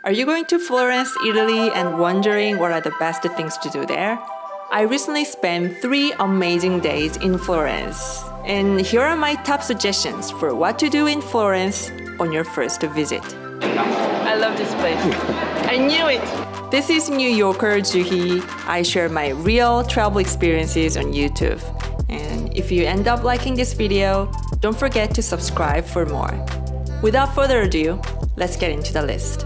Are you going to Florence, Italy, and wondering what are the best things to do there? I recently spent 3 amazing days in Florence. And here are my top suggestions for what to do in Florence on your first visit. I love this place. I knew it! This is New Yorker Juhui. I share my real travel experiences on YouTube. And if you end up liking this video, don't forget to subscribe for more. Without further ado, let's get into the list.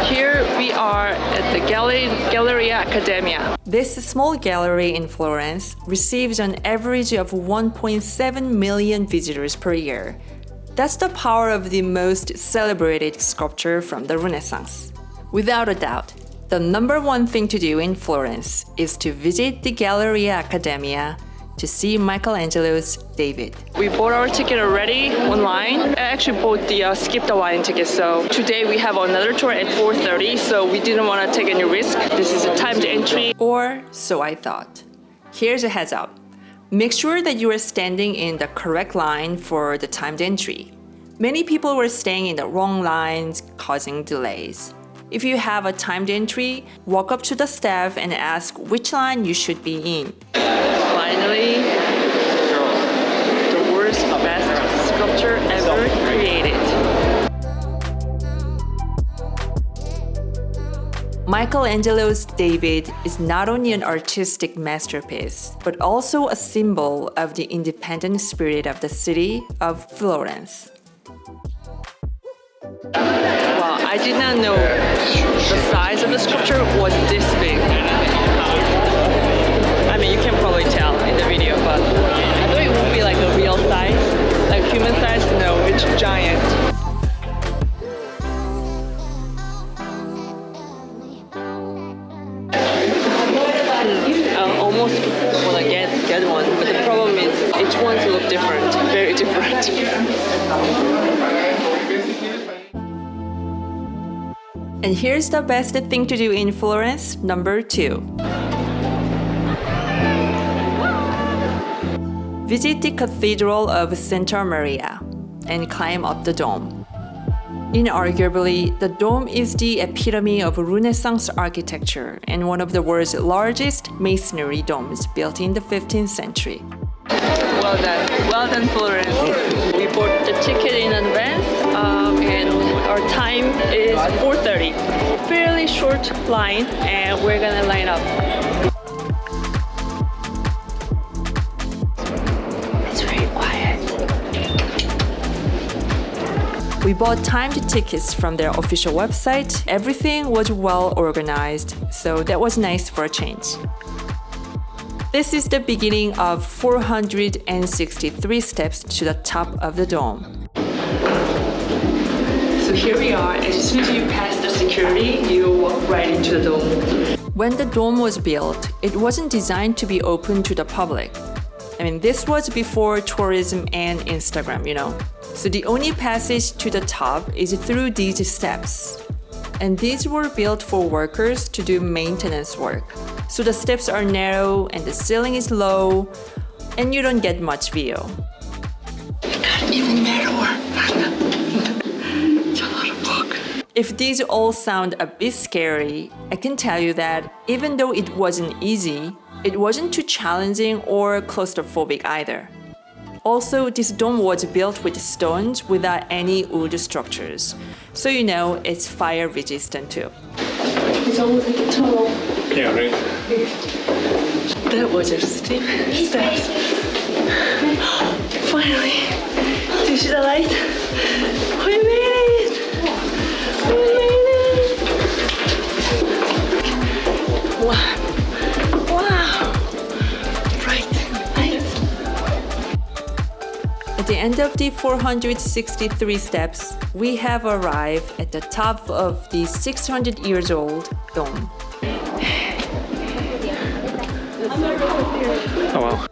Here we are at the Galleria Academia. This small gallery in Florence receives an average of 1.7 million visitors per year. That's the power of the most celebrated sculpture from the Renaissance. Without a doubt, the number one thing to do in Florence is to visit the Galleria Academia to see Michelangelo's David. We bought our ticket already online. I actually bought the skip the line ticket, so today we have another tour at 4:30, so we didn't want to take any risk. This is a timed entry. Or so I thought. Here's a heads up. Make sure that you are standing in the correct line for the timed entry. Many people were staying in the wrong lines, causing delays. If you have a timed entry, walk up to the staff and ask which line you should be in. Finally, the world's best sculpture ever created. Michelangelo's David is not only an artistic masterpiece, but also a symbol of the independent spirit of the city of Florence. Wow, I did not know the size of the sculpture was this big. I mean, you can probably tell in the video, but I thought it would be like a real size, like human size. No, it's giant. I almost want to get one, but the problem is each one's look different, very different. And here's the best thing to do in Florence, number 2. Visit the Cathedral of Santa Maria and climb up the dome. Inarguably, the dome is the epitome of Renaissance architecture and one of the world's largest masonry domes built in the 15th century. Well done, Florence. We bought the ticket in advance, and our time is 4:30. Fairly short line, and we're gonna line up. It's very quiet. We bought timed tickets from their official website. Everything was well organized, so that was nice for a change. This is the beginning of 463 steps to the top of the dome. So here we are, and as soon as you pass the security, you walk right into the dome. When the dome was built, it wasn't designed to be open to the public. I mean, this was before tourism and Instagram, you know. So the only passage to the top is through these steps. And these were built for workers to do maintenance work. So the steps are narrow and the ceiling is low, and you don't get much view. It got even narrower. It's a lot of book. If these all sound a bit scary, I can tell you that even though it wasn't easy, it wasn't too challenging or claustrophobic either. Also, this dome was built with stones without any wood structures, so you know it's fire resistant too. It's almost like a tunnel. Yeah, right. That was a steep steps. Finally, do you see the light? We made it! We made it! Wow! Wow! Bright light. At the end of the 463 steps, we have arrived at the top of the 600 years old dome. Oh wow.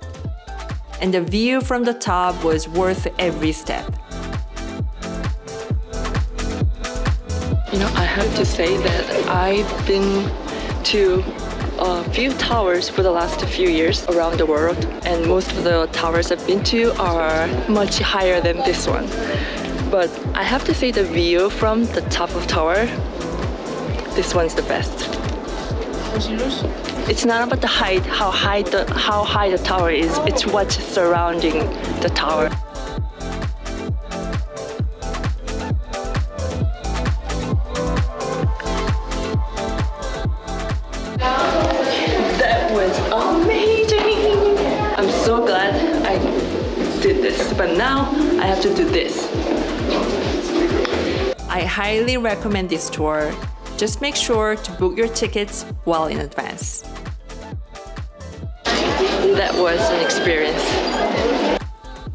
And the view from the top was worth every step. You know, I have to say that I've been to a few towers for the last few years around the world, and most of the towers I've been to are much higher than this one. But I have to say the view from the top of tower, this one's the best. It's not about the height, how high the tower is, it's what's surrounding the tower. That was amazing! I'm so glad I did this, but now I have to do this. I highly recommend this tour. Just make sure to book your tickets well in advance. That was an experience.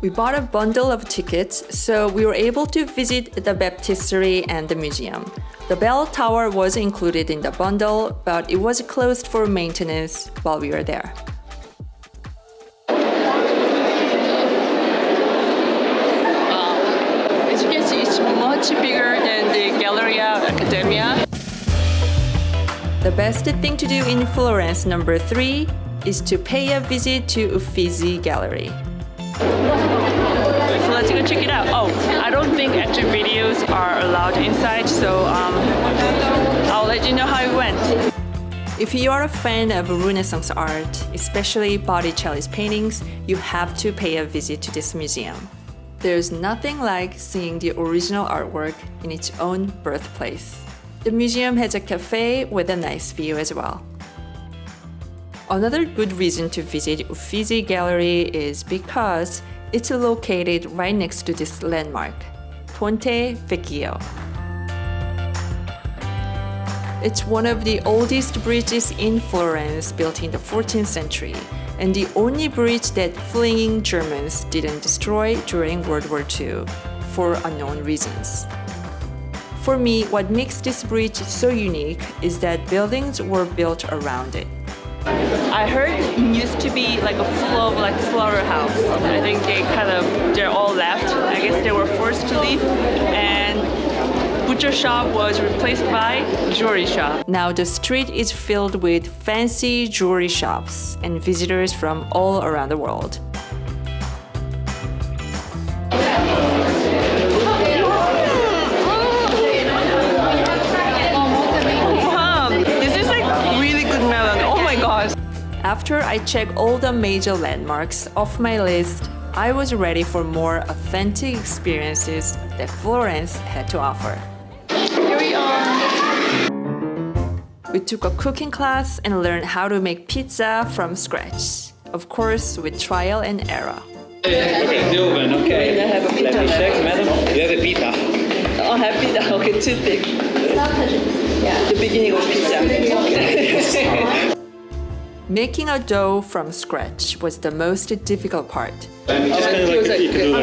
We bought a bundle of tickets, so we were able to visit the baptistry and the museum. The bell tower was included in the bundle, but it was closed for maintenance while we were there. As you can see, it's much bigger than the Galleria Academia. The best thing to do in Florence, number 3, is to pay a visit to Uffizi Gallery. So let's go check it out. Oh, I don't think actually videos are allowed inside, so I'll let you know how it went. If you are a fan of Renaissance art, especially Botticelli's paintings, you have to pay a visit to this museum. There's nothing like seeing the original artwork in its own birthplace. The museum has a cafe with a nice view as well. Another good reason to visit Uffizi Gallery is because it's located right next to this landmark, Ponte Vecchio. It's one of the oldest bridges in Florence, built in the 14th century, and the only bridge that fleeing Germans didn't destroy during World War II, for unknown reasons. For me, what makes this bridge so unique is that buildings were built around it. I heard it used to be like a slaughterhouse. I think they're all left. I guess they were forced to leave, and butcher shop was replaced by jewelry shop. Now the street is filled with fancy jewelry shops and visitors from all around the world. After I checked all the major landmarks off my list, I was ready for more authentic experiences that Florence had to offer. Here we are! We took a cooking class and learned how to make pizza from scratch. Of course, with trial and error. Okay, the oven, okay. Let me check, madam. You have a pita. Oh, I have pizza. Okay, too thick. Yeah, the beginning of pizza. Okay. Making a dough from scratch was the most difficult part. And just kind of like you can do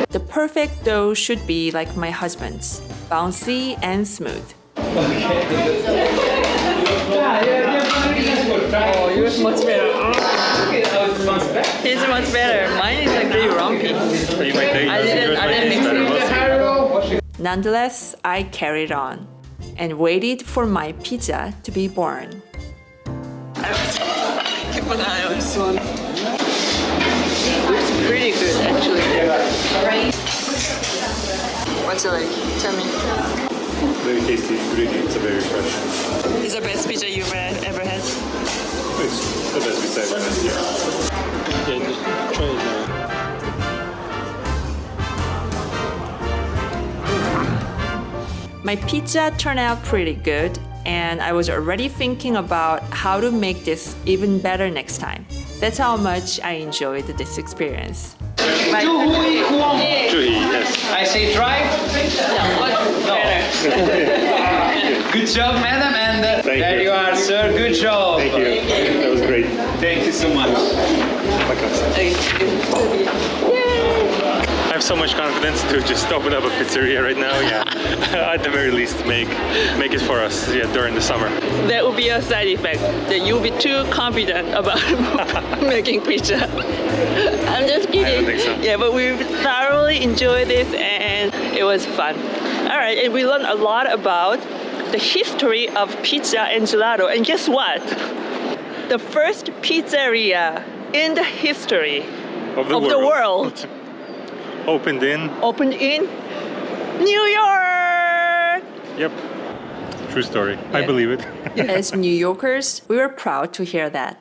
The perfect dough should be like my husband's, bouncy and smooth. Oh, yours much better. It's much better. Mine is like very lumpy. I didn't mix it. Nonetheless, I carried on and waited for my pizza to be born. Keep an eye on this one. Looks pretty good, actually. What's it like? Tell me. Very tasty ingredients, very fresh. Is the best pizza you've ever had? It's the best pizza I've ever had, yeah. Yeah, just try it now. My pizza turned out pretty good, and I was already thinking about how to make this even better next time. That's how much I enjoyed this experience. Juhui, yes. I say try. No. Good job, madam, and there you are, sir. Good job. Thank you. That was great. Thank you so much. I have so much confidence to just open up a pizzeria right now. Yeah, at the very least, make it for us. Yeah, during the summer. That would be a side effect, that you'll be too confident about making pizza. I'm just kidding. I don't think so. Yeah, but we thoroughly enjoyed this and it was fun. All right, and we learned a lot about the history of pizza and gelato. And guess what? The first pizzeria in the history of the world Opened in. Opened in New York! Yep. True story. I Yeah. believe it. As New Yorkers, we were proud to hear that.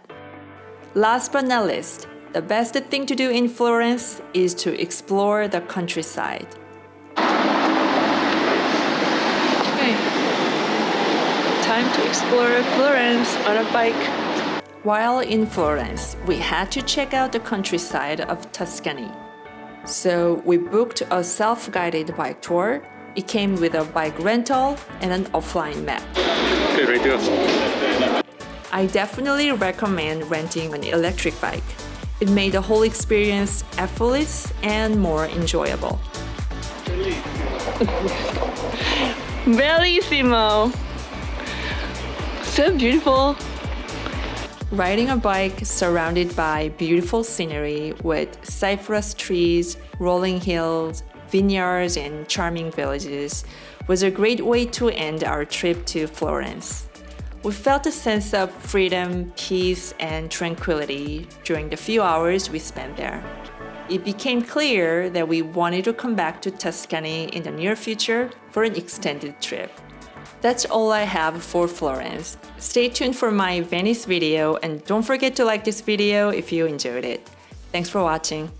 Last but not least, the best thing to do in Florence is to explore the countryside. Okay. Time to explore Florence on a bike. While in Florence, we had to check out the countryside of Tuscany. So we booked a self-guided bike tour. It came with a bike rental and an offline map. Okay, ready to go. I definitely recommend renting an electric bike. It made the whole experience effortless and more enjoyable. Bellissimo! So beautiful! Riding a bike surrounded by beautiful scenery with cypress trees, rolling hills, vineyards, and charming villages was a great way to end our trip to Florence. We felt a sense of freedom, peace, and tranquility during the few hours we spent there. It became clear that we wanted to come back to Tuscany in the near future for an extended trip. That's all I have for Florence. Stay tuned for my Venice video and don't forget to like this video if you enjoyed it. Thanks for watching.